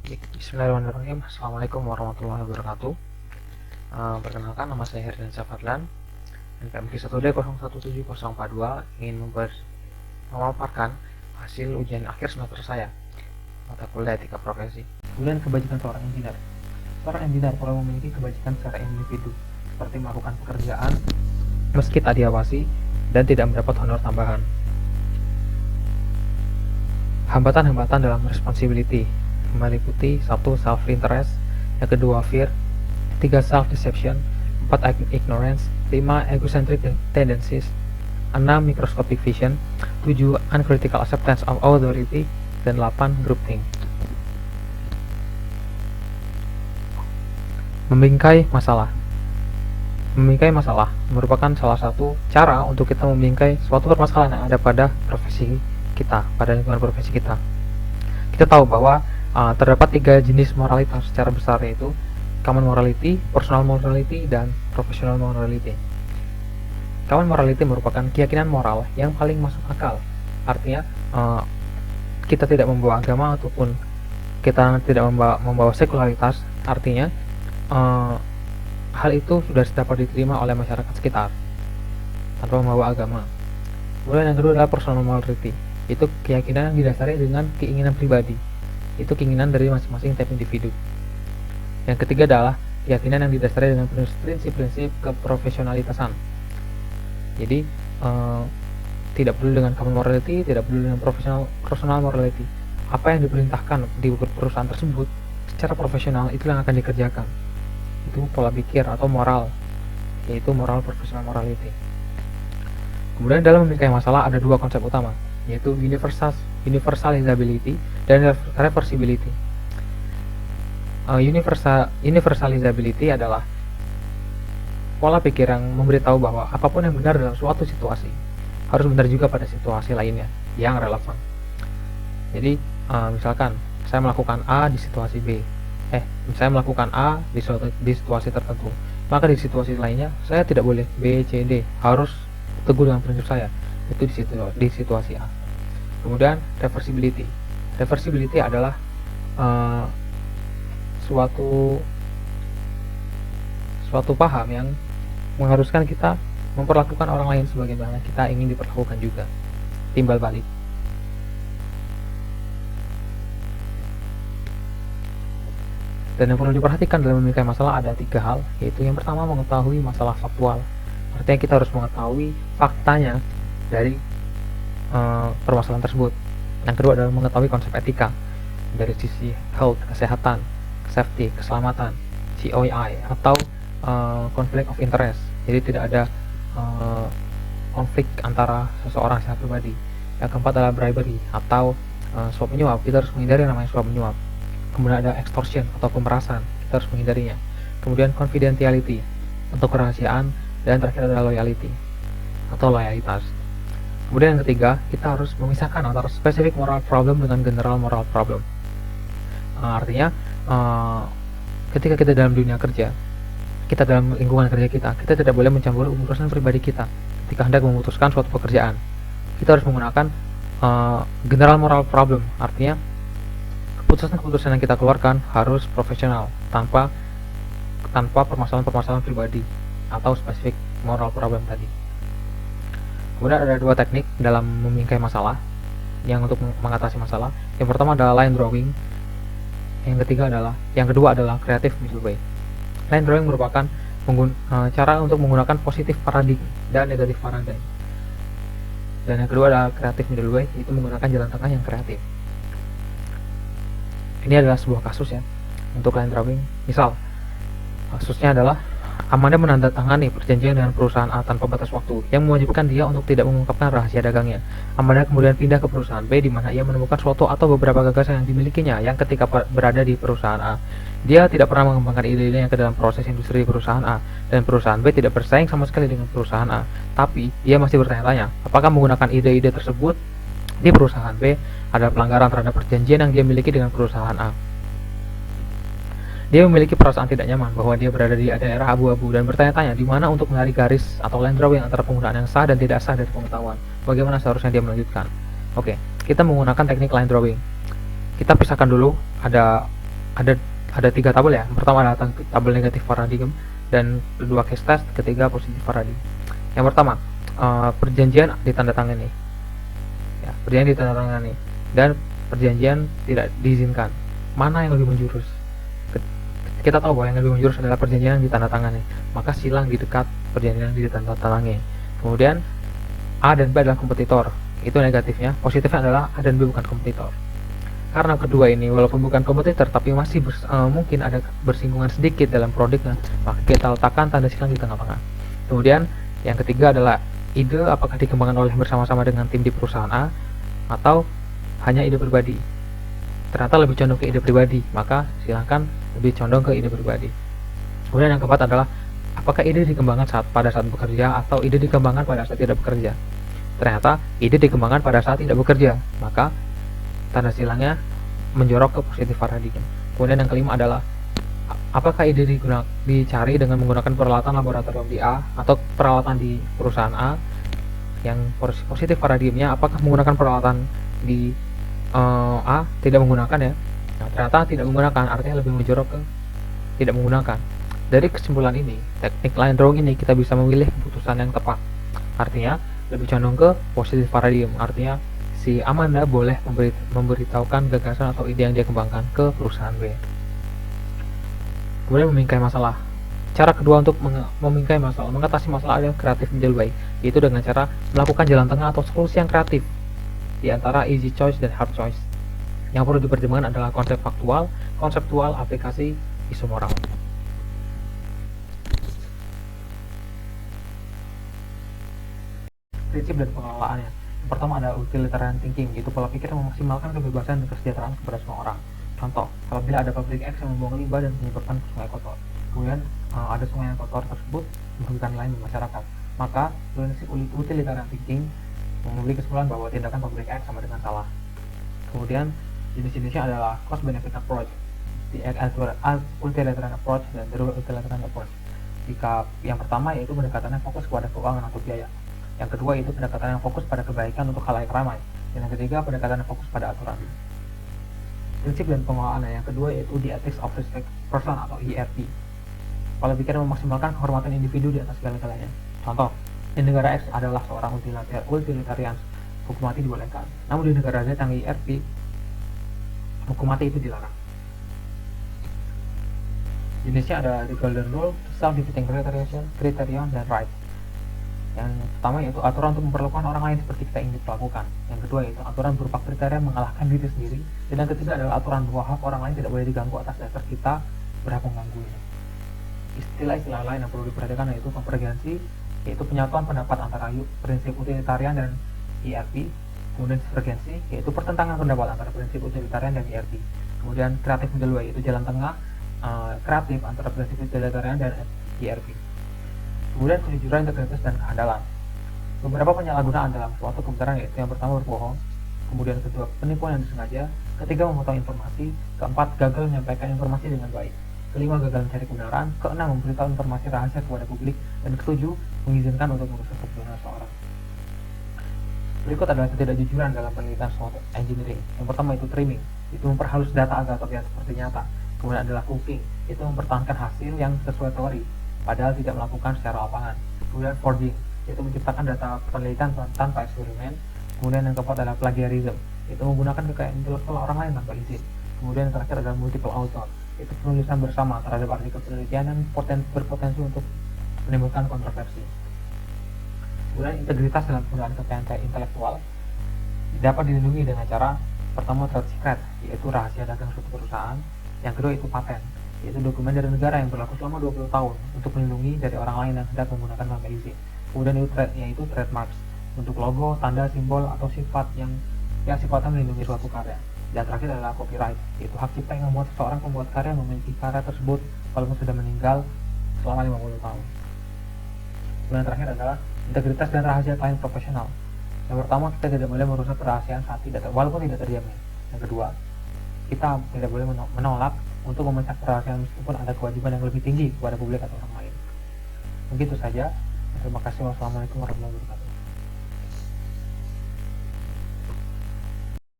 Bismillahirrahmanirrahim. Assalamualaikum warahmatullahi wabarakatuh. Perkenalkan, nama saya Herdian Syafadlan. NPM Q1D 017042 ingin memaparkan hasil ujian akhir semester saya, mata kuliah etika profesi. Kemudian kebajikan seorang engineer. Seorang engineer perlu memiliki kebajikan secara individu, seperti melakukan pekerjaan meski tak diawasi dan tidak mendapat honor tambahan. Hambatan-hambatan dalam responsibility meliputi 1. Self-interest, yang kedua fear, 3. Self-deception, 4. Ignorance, 5. Egocentric tendencies, 6. Microscopic vision, 7. Uncritical acceptance of authority, dan 8. Groupthink. Membingkai masalah. Membingkai masalah merupakan salah satu cara untuk kita membingkai suatu permasalahan yang ada pada profesi kita, pada lingkungan profesi kita. Kita tahu bahwa terdapat 3 jenis moralitas secara besar, yaitu common morality, personal morality, dan professional morality. Common morality merupakan keyakinan moral yang paling masuk akal. Artinya kita tidak membawa agama ataupun kita tidak membawa sekularitas. Artinya hal itu sudah dapat diterima oleh masyarakat sekitar tanpa membawa agama. Kemudian yang kedua adalah personal morality, itu keyakinan yang didasari dengan keinginan pribadi, itu keinginan dari masing-masing tiap individu. Yang ketiga adalah keyakinan yang didasari dengan prinsip-prinsip keprofesionalitasan. Jadi tidak perlu dengan common morality, tidak perlu dengan personal morality. Apa yang diperintahkan di perusahaan tersebut secara profesional itu yang akan dikerjakan. Itu pola pikir atau moral, yaitu moral professional morality. Kemudian dalam membingkai masalah ada 2 konsep utama, yaitu universalizability dan reversibility. Universalizability adalah pola pikir yang memberitahu bahwa apapun yang benar dalam suatu situasi harus benar juga pada situasi lainnya yang relevan. Jadi misalkan saya melakukan A di situasi B, saya melakukan A di situasi tertentu, maka di situasi lainnya saya tidak boleh B, C, D, harus teguh dengan prinsip saya, itu di situasi A. Kemudian reversibility adalah suatu paham yang mengharuskan kita memperlakukan orang lain sebagaimana kita ingin diperlakukan juga, timbal balik. Dan yang perlu diperhatikan dalam membingkai masalah ada 3 hal, yaitu yang pertama mengetahui masalah faktual. Artinya kita harus mengetahui faktanya dari permasalahan tersebut. Yang kedua adalah mengetahui konsep etika dari sisi health, kesehatan, safety, keselamatan, COI atau conflict of interest. Jadi tidak ada konflik antara seseorang secara pribadi. Yang keempat adalah bribery atau suap menyuap. Kita harus menghindari yang namanya suap menyuap. Kemudian ada extortion atau pemerasan, kita harus menghindarinya. Kemudian confidentiality untuk kerahasiaan, dan terakhir adalah loyalty atau loyalitas. Kemudian yang ketiga, kita harus memisahkan antara specific moral problem dengan general moral problem. Artinya ketika kita dalam dunia kerja, kita dalam lingkungan kerja kita tidak boleh mencampuri urusan pribadi kita. Ketika hendak memutuskan suatu pekerjaan, kita harus menggunakan general moral problem. Artinya keputusan-keputusan yang kita keluarkan harus profesional, tanpa permasalahan-permasalahan pribadi atau spesifik moral problem tadi. Kemudian ada 2 teknik dalam membingkai masalah yang untuk mengatasi masalah. Yang pertama adalah line drawing, yang kedua adalah creative middle way. Line drawing merupakan cara untuk menggunakan positif paradigm dan negatif paradigm, dan yang kedua adalah creative middle way, itu menggunakan jalan tengah yang kreatif. Ini adalah sebuah kasus ya untuk line drawing. Misal kasusnya adalah Amanda menandatangani perjanjian dengan perusahaan A tanpa batas waktu yang mewajibkan dia untuk tidak mengungkapkan rahasia dagangnya. Amanda kemudian pindah ke perusahaan B di mana ia menemukan suatu atau beberapa gagasan yang dimilikinya yang ketika berada di perusahaan A, dia tidak pernah mengembangkan ide-idenya ke dalam proses industri di perusahaan A, dan perusahaan B tidak bersaing sama sekali dengan perusahaan A. Tapi dia masih bertanya-tanya, apakah menggunakan ide-ide tersebut di perusahaan B adalah pelanggaran terhadap perjanjian yang dia miliki dengan perusahaan A. Dia memiliki perasaan tidak nyaman bahwa dia berada di daerah abu-abu dan bertanya-tanya di mana untuk menarik garis atau line drawing antara penggunaan yang sah dan tidak sah dari pengetahuan. Bagaimana seharusnya dia melanjutkan? Oke, kita menggunakan teknik line drawing. Kita pisahkan dulu, ada ada ada 3 tabel ya. Yang pertama adalah tabel negatif paradigm, dan kedua case test, ketiga positif paradigm. Yang pertama, perjanjian ditandatangani ya, perjanjian ditandatangani dan perjanjian tidak diizinkan. Mana yang lebih menjurus? Kita tahu bahwa yang lebih menjurus adalah perjanjian yang ditandatangani, maka silang di dekat perjanjian yang ditandatangani. Kemudian A dan B adalah kompetitor, itu negatifnya. Positifnya adalah A dan B bukan kompetitor. Karena kedua ini walaupun bukan kompetitor tapi masih mungkin ada bersinggungan sedikit dalam produknya, maka kita letakkan tanda silang di tengah-tengah. Kemudian yang ketiga adalah ide apakah dikembangkan oleh bersama-sama dengan tim di perusahaan A atau hanya ide pribadi. Ternyata lebih condong ke ide pribadi, maka silahkan lebih condong ke ide pribadi. Kemudian yang keempat adalah apakah ide dikembangkan pada saat bekerja atau ide dikembangkan pada saat tidak bekerja. Ternyata ide dikembangkan pada saat tidak bekerja, maka tanda silangnya menjorok ke positif paradigm. Kemudian yang kelima adalah apakah ide dicari dengan menggunakan peralatan laboratorium di A atau peralatan di perusahaan A. Yang positif paradigmnya apakah menggunakan peralatan di A, tidak menggunakan ya. Nah, ternyata tidak menggunakan artinya lebih menjorok ke tidak menggunakan. Dari kesimpulan ini, teknik line drawing ini kita bisa memilih keputusan yang tepat. Artinya lebih condong ke positif paradigm. Artinya si Amanda boleh memberitahukan gagasan atau ide yang dia kembangkan ke perusahaan B. Kemudian memingkai masalah. Cara kedua untuk memingkai masalah, mengatasi masalah yang kreatif menjadi baik, yaitu dengan cara melakukan jalan tengah atau solusi yang kreatif di antara easy choice dan hard choice. Yang perlu diterjemahkan adalah konsep faktual, konseptual, aplikasi, isu moral. Prinsip dan pengelolaannya. Yang pertama ada utilitarian thinking, yaitu pola pikir yang memaksimalkan kebebasan dan kesejahteraan kepada semua orang. Contoh, apabila ada pabrik X yang membuang limbah dan menyebabkan sungai kotor, kemudian ada sungai yang kotor tersebut merugikan nilai masyarakat, maka prinsip utilitarian thinking memberi kesimpulan bahwa tindakan pabrik X sama dengan salah. Kemudian jenis-jenisnya adalah cost benefit approach, the utilitarian approach, dan the utilitarian approach. Jika yang pertama yaitu pendekatannya fokus kepada keuangan atau biaya, yang kedua itu pendekatan yang fokus pada kebaikan untuk khalayak ramai, dan yang ketiga pendekatan yang fokus pada aturan. Prinsip dan pengelolaannya yang kedua yaitu the ethics of respect person atau ERP. Pola pikir memaksimalkan kehormatan individu di atas segala-galanya. Contoh, di negara X adalah seorang utilitarian, hukum mati dibolehkan. Namun di negara Z yang ERP, hukum mati itu dilarang. Jenisnya ada the golden rule, self-defeating criterion, dan right. Yang pertama yaitu aturan untuk memperlakukan orang lain seperti kita ingin diperlakukan. Yang kedua yaitu aturan berupa kriteria mengalahkan diri sendiri. Dan yang ketiga adalah aturan bahwa hak orang lain tidak boleh diganggu atas dasar kita berhak mengganggunya. Istilah-istilah lain yang perlu diperhatikan yaitu konvergensi, yaitu penyatuan pendapat antara prinsip utilitarian dan ERP. Kemudian divergensi, yaitu pertentangan pendapat antara prinsip utilitarian dan ERP. Kemudian kreatif middle way, yaitu jalan tengah kreatif antara prinsip utilitarian dan ERP. Kemudian kejujuran, integritas, dan keandalan. Beberapa penyalahgunaan dalam suatu kebenaran yaitu yang pertama berbohong, kemudian kedua penipuan yang disengaja, ketiga memotong informasi, keempat gagal menyampaikan informasi dengan baik, kelima gagal mencari kebenaran, keenam memberitahu informasi rahasia kepada publik, dan ketujuh mengizinkan untuk merusak kebenaran seseorang. Berikut adalah ketidakjujuran dalam penelitian software engineering. Yang pertama itu trimming, itu memperhalus data agar terlihat seperti nyata. Kemudian adalah cooking, itu mempertahankan hasil yang sesuai teori padahal tidak melakukan secara lapangan. Kemudian forging, yaitu menciptakan data penelitian tanpa eksperimen. Kemudian yang keempat adalah plagiarism, yaitu menggunakan kekayaan intelektual orang lain tanpa izin. Kemudian yang terakhir adalah multiple author, yaitu penulisan bersama terhadap artikel penelitian yang berpotensi untuk menimbulkan kontroversi. Kemudian integritas dalam penggunaan kekayaan intelektual dapat dilindungi dengan cara pertama trade secret, yaitu rahasia dagang suatu perusahaan. Yang kedua itu paten, yaitu dokumen dari negara yang berlaku selama 20 tahun untuk melindungi dari orang lain yang hendak menggunakan tanpa izin. Kemudian yaitu trademarks, untuk logo, tanda, simbol, atau sifat yang sifatnya melindungi suatu karya. Dan terakhir adalah copyright, yaitu hak cipta yang membuat seseorang pembuat karya memiliki karya tersebut walaupun sudah meninggal selama 50 tahun. Kemudian terakhir adalah integritas dan rahasia klien profesional. Yang pertama, kita tidak boleh merusak kerahasiaan saat walaupun tidak terjamin. Yang kedua, kita tidak boleh menolak untuk memecah kerahasiaan meskipun ada kewajiban yang lebih tinggi kepada publik atau orang lain. Begitu saja. Terima kasih. Wassalamualaikum warahmatullahi wabarakatuh.